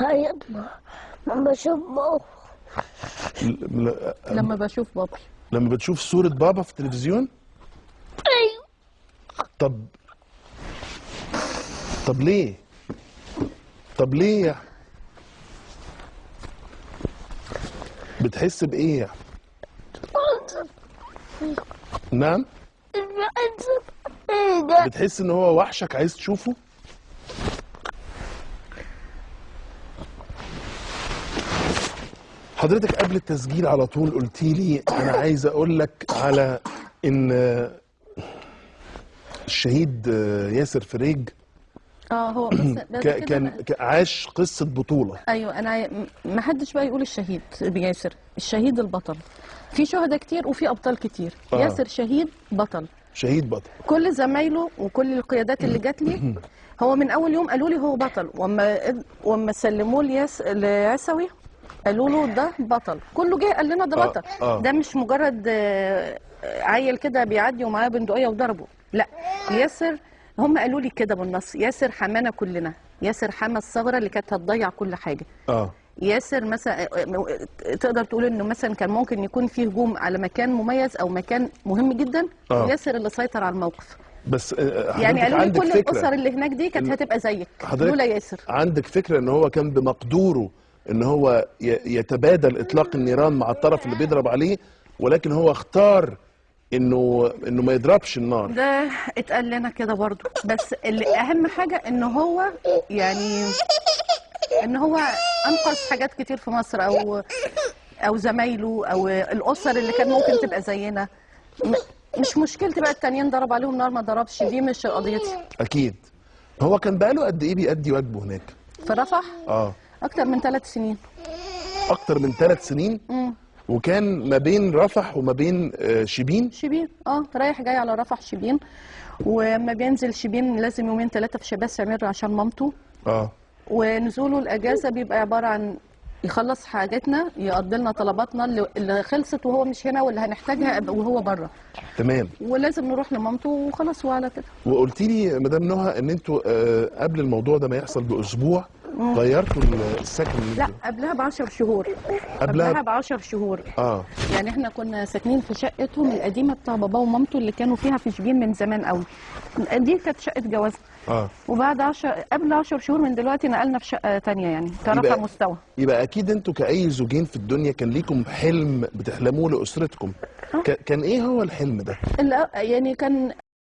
بعيط لما بشوف بابا. لما بشوف بابي. لما بتشوف صورة بابا في التلفزيون؟ ايوه. طب ليه؟ طب ليه يعني؟ بتحس بإيه يعني؟ نعم؟ بتحس إن هو وحشك عايز تشوفه؟ حضرتك قبل التسجيل على طول قلتي لي أنا عايز أقول لك على إن الشهيد ياسر فريج هو بس كان عاش قصة بطولة. ايوه، انا ما حدش بقى يقول الشهيد بياسر، الشهيد البطل. في شهداء كتير وفي ابطال كتير. ياسر شهيد بطل، شهيد بطل. كل زمايله وكل القيادات اللي جات لي هو من اول يوم قالوا لي هو بطل، واما سلموه لعسوي قالوا له ده بطل. كله جه قال لنا ده بطل. ده مش مجرد عيل كده بيعدي ومعاه بندقيه وضربه، لا. ياسر هم قالوا لي كده بالنص، ياسر حمانا كلنا، ياسر حمى الثغره اللي كانت هتضيع كل حاجه. ياسر مثلا تقدر تقول انه مثلا كان ممكن يكون فيه هجوم على مكان مميز او مكان مهم جدا، ياسر اللي سيطر على الموقف. بس يعني قالوا لي كل الاسر اللي هناك دي كانت هتبقى زيك لولا ياسر. عندك فكره ان هو كان بمقدوره ان هو يتبادل اطلاق النيران مع الطرف اللي بيضرب عليه، ولكن هو اختار انه ما يضربش النار؟ ده اتقال لنا كده برضه، بس اللي اهم حاجه ان هو يعني ان هو انقذ حاجات كتير في مصر، او زمايله او الاسر اللي كان ممكن تبقى زينا. مش مشكلتي بقى التانيين ضرب عليهم نار ما ضربش، دي مش قضيتي. اكيد. هو كان بقاله قد ايه بيأدي واجبه هناك في رفح؟ اكتر من 3 سنين. اكتر من 3 سنين؟ وكان ما بين رفح وما بين شبين؟ شبين، رايح جاي على رفح شبين، وما بينزل شبين لازم 2 3 في شباس سمير عشان مامته. ونزوله الاجازه بيبقى عباره عن يخلص حاجاتنا، يقضي لنا طلباتنا اللي خلصت وهو مش هنا، واللي هنحتاجها وهو بره. تمام. ولازم نروح لمامته وخلاص، وعلى كده. وقلتي لي مدام نهى ان انتوا قبل الموضوع ده ما يحصل باسبوع غيرتوا السكن. لا، قبلها ب10 شهور. قبلها ب10 شهور. يعني احنا كنا ساكنين في شقتهم القديمه بتاع بابا ومامته اللي كانوا فيها في شبين من زمان قوي. دي كانت شقه جوازنا. وبعد قبل 10 شهور من دلوقتي نقلنا في شقه ثانيه، يعني كرفع مستوى. يبقى اكيد انتوا كاي زوجين في الدنيا كان ليكم حلم بتحلموه لاسرتكم. كان ايه هو الحلم ده؟ يعني كان